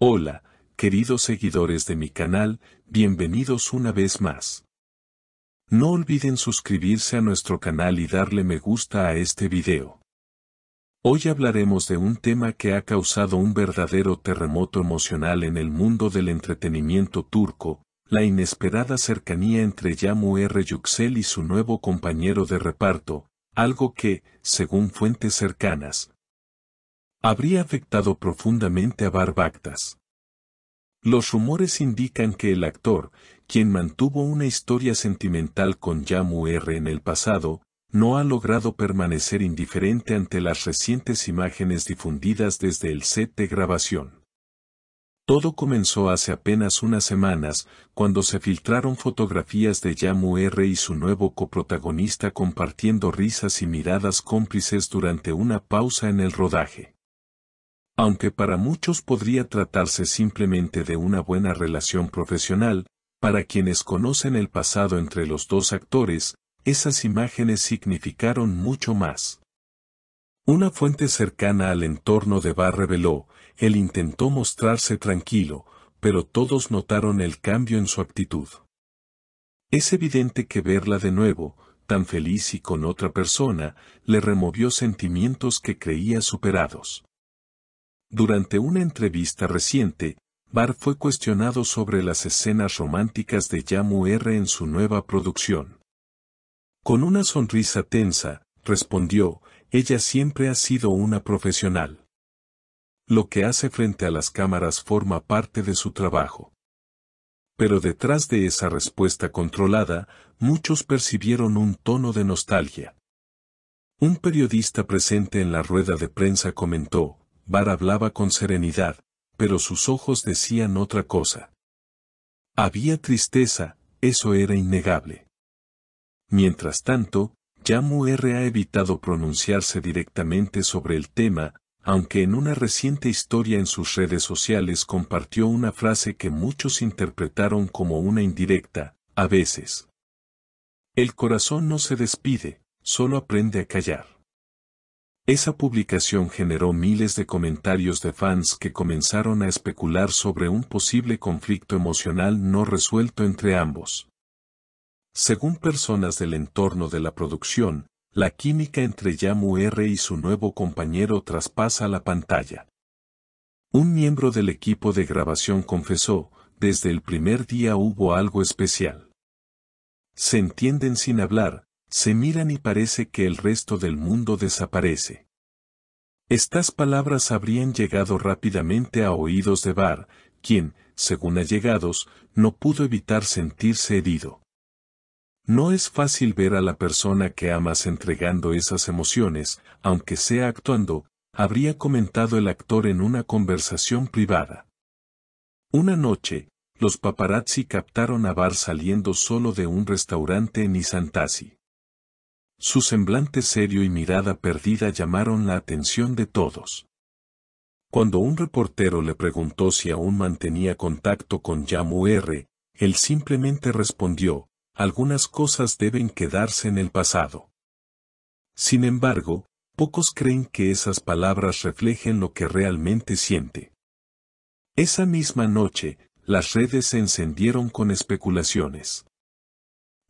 Hola, queridos seguidores de mi canal, bienvenidos una vez más. No olviden suscribirse a nuestro canal y darle me gusta a este video. Hoy hablaremos de un tema que ha causado un verdadero terremoto emocional en el mundo del entretenimiento turco, la inesperada cercanía entre Yağmur Yüksel y su nuevo compañero de reparto, algo que, según fuentes cercanas, habría afectado profundamente a Bahar Baktas. Los rumores indican que el actor, quien mantuvo una historia sentimental con Yağmur en el pasado, no ha logrado permanecer indiferente ante las recientes imágenes difundidas desde el set de grabación. Todo comenzó hace apenas unas semanas, cuando se filtraron fotografías de Yağmur y su nuevo coprotagonista compartiendo risas y miradas cómplices durante una pausa en el rodaje. Aunque para muchos podría tratarse simplemente de una buena relación profesional, para quienes conocen el pasado entre los dos actores, esas imágenes significaron mucho más. Una fuente cercana al entorno de Bahar reveló, él intentó mostrarse tranquilo, pero todos notaron el cambio en su actitud. Es evidente que verla de nuevo, tan feliz y con otra persona, le removió sentimientos que creía superados. Durante una entrevista reciente, Bahar fue cuestionado sobre las escenas románticas de Yağmur en su nueva producción. Con una sonrisa tensa, respondió, ella siempre ha sido una profesional. Lo que hace frente a las cámaras forma parte de su trabajo. Pero detrás de esa respuesta controlada, muchos percibieron un tono de nostalgia. Un periodista presente en la rueda de prensa comentó, Bahar hablaba con serenidad, pero sus ojos decían otra cosa. Había tristeza, eso era innegable. Mientras tanto, Yağmur ha evitado pronunciarse directamente sobre el tema, aunque en una reciente historia en sus redes sociales compartió una frase que muchos interpretaron como una indirecta, a veces. El corazón no se despide, solo aprende a callar. Esa publicación generó miles de comentarios de fans que comenzaron a especular sobre un posible conflicto emocional no resuelto entre ambos. Según personas del entorno de la producción, la química entre Yağmur y su nuevo compañero traspasa la pantalla. Un miembro del equipo de grabación confesó, desde el primer día hubo algo especial. Se entienden sin hablar, se miran y parece que el resto del mundo desaparece. Estas palabras habrían llegado rápidamente a oídos de Bahar, quien, según allegados, no pudo evitar sentirse herido. No es fácil ver a la persona que amas entregando esas emociones, aunque sea actuando, habría comentado el actor en una conversación privada. Una noche, los paparazzi captaron a Bahar saliendo solo de un restaurante en Nişantaşı. Su semblante serio y mirada perdida llamaron la atención de todos. Cuando un reportero le preguntó si aún mantenía contacto con Yağmur, él simplemente respondió, algunas cosas deben quedarse en el pasado. Sin embargo, pocos creen que esas palabras reflejen lo que realmente siente. Esa misma noche, las redes se encendieron con especulaciones.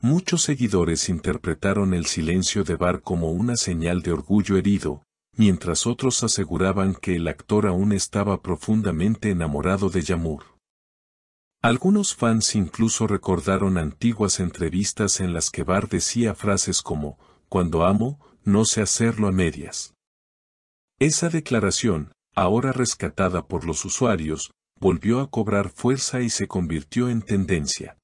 Muchos seguidores interpretaron el silencio de Bahar como una señal de orgullo herido, mientras otros aseguraban que el actor aún estaba profundamente enamorado de Yağmur. Algunos fans incluso recordaron antiguas entrevistas en las que Bahar decía frases como, cuando amo, no sé hacerlo a medias. Esa declaración, ahora rescatada por los usuarios, volvió a cobrar fuerza y se convirtió en tendencia.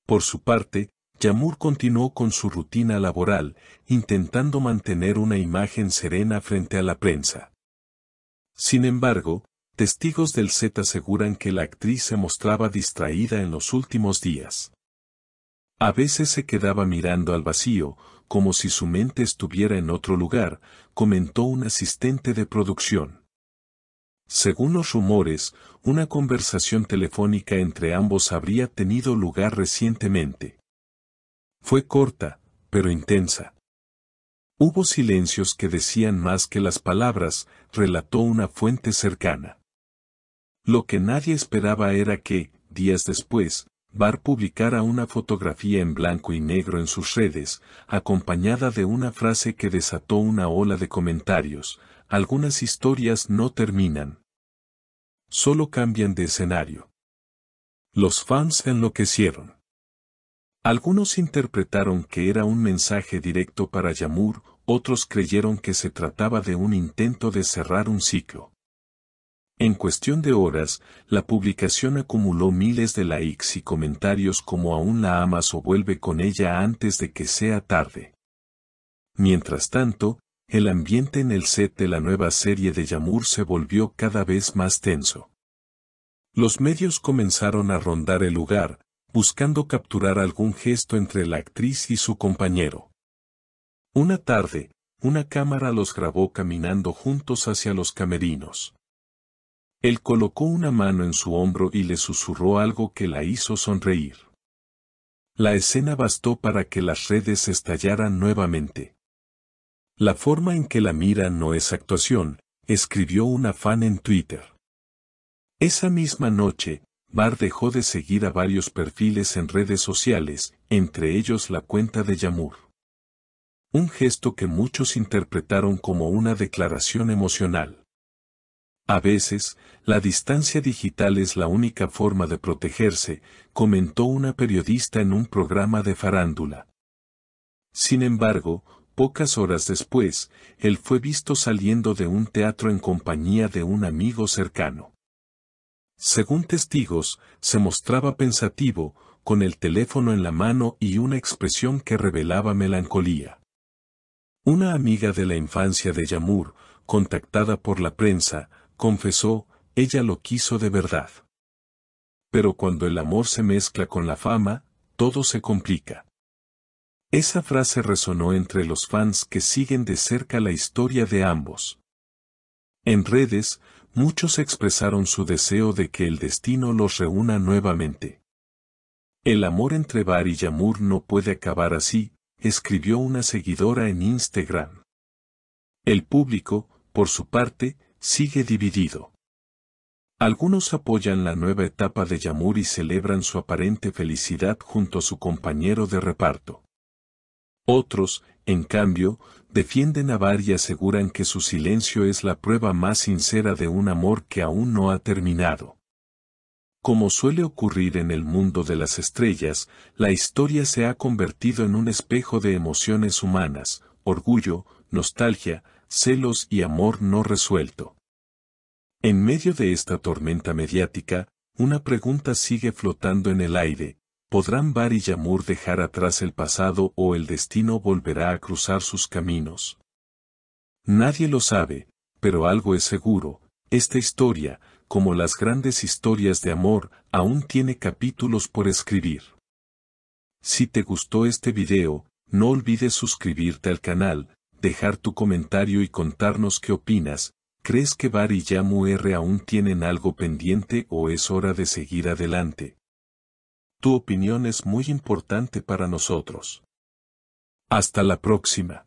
Por su parte, Yağmur continuó con su rutina laboral, intentando mantener una imagen serena frente a la prensa. Sin embargo, testigos del set aseguran que la actriz se mostraba distraída en los últimos días. A veces se quedaba mirando al vacío, como si su mente estuviera en otro lugar, comentó un asistente de producción. Según los rumores, una conversación telefónica entre ambos habría tenido lugar recientemente. Fue corta, pero intensa. Hubo silencios que decían más que las palabras, relató una fuente cercana. Lo que nadie esperaba era que, días después, Bar publicara una fotografía en blanco y negro en sus redes, acompañada de una frase que desató una ola de comentarios: algunas historias no terminan, solo cambian de escenario. Los fans enloquecieron. Algunos interpretaron que era un mensaje directo para Yamur, otros creyeron que se trataba de un intento de cerrar un ciclo. En cuestión de horas, la publicación acumuló miles de likes y comentarios como aún la amas o vuelve con ella antes de que sea tarde. Mientras tanto, el ambiente en el set de la nueva serie de Yamur se volvió cada vez más tenso. Los medios comenzaron a rondar el lugar, buscando capturar algún gesto entre la actriz y su compañero. Una tarde, una cámara los grabó caminando juntos hacia los camerinos. Él colocó una mano en su hombro y le susurró algo que la hizo sonreír. La escena bastó para que las redes estallaran nuevamente. La forma en que la mira no es actuación, escribió una fan en Twitter. Esa misma noche, Bar dejó de seguir a varios perfiles en redes sociales, entre ellos la cuenta de Yamur. Un gesto que muchos interpretaron como una declaración emocional. A veces, la distancia digital es la única forma de protegerse, comentó una periodista en un programa de farándula. Sin embargo, pocas horas después, él fue visto saliendo de un teatro en compañía de un amigo cercano. Según testigos, se mostraba pensativo, con el teléfono en la mano y una expresión que revelaba melancolía. Una amiga de la infancia de Yamur, contactada por la prensa, confesó: ella lo quiso de verdad. Pero cuando el amor se mezcla con la fama, todo se complica. Esa frase resonó entre los fans que siguen de cerca la historia de ambos. En redes, muchos expresaron su deseo de que el destino los reúna nuevamente. El amor entre Bar y Yamur no puede acabar así, escribió una seguidora en Instagram. El público, por su parte, sigue dividido. Algunos apoyan la nueva etapa de Yamur y celebran su aparente felicidad junto a su compañero de reparto. Otros, en cambio, defienden a Bar y aseguran que su silencio es la prueba más sincera de un amor que aún no ha terminado. Como suele ocurrir en el mundo de las estrellas, la historia se ha convertido en un espejo de emociones humanas: orgullo, nostalgia, celos y amor no resuelto. En medio de esta tormenta mediática, una pregunta sigue flotando en el aire: ¿podrán Bar y Yamur dejar atrás el pasado o el destino volverá a cruzar sus caminos? Nadie lo sabe, pero algo es seguro: esta historia, como las grandes historias de amor, aún tiene capítulos por escribir. Si te gustó este video, no olvides suscribirte al canal, dejar tu comentario y contarnos qué opinas. ¿Crees que Bar y Yamur aún tienen algo pendiente o es hora de seguir adelante? Tu opinión es muy importante para nosotros. Hasta la próxima.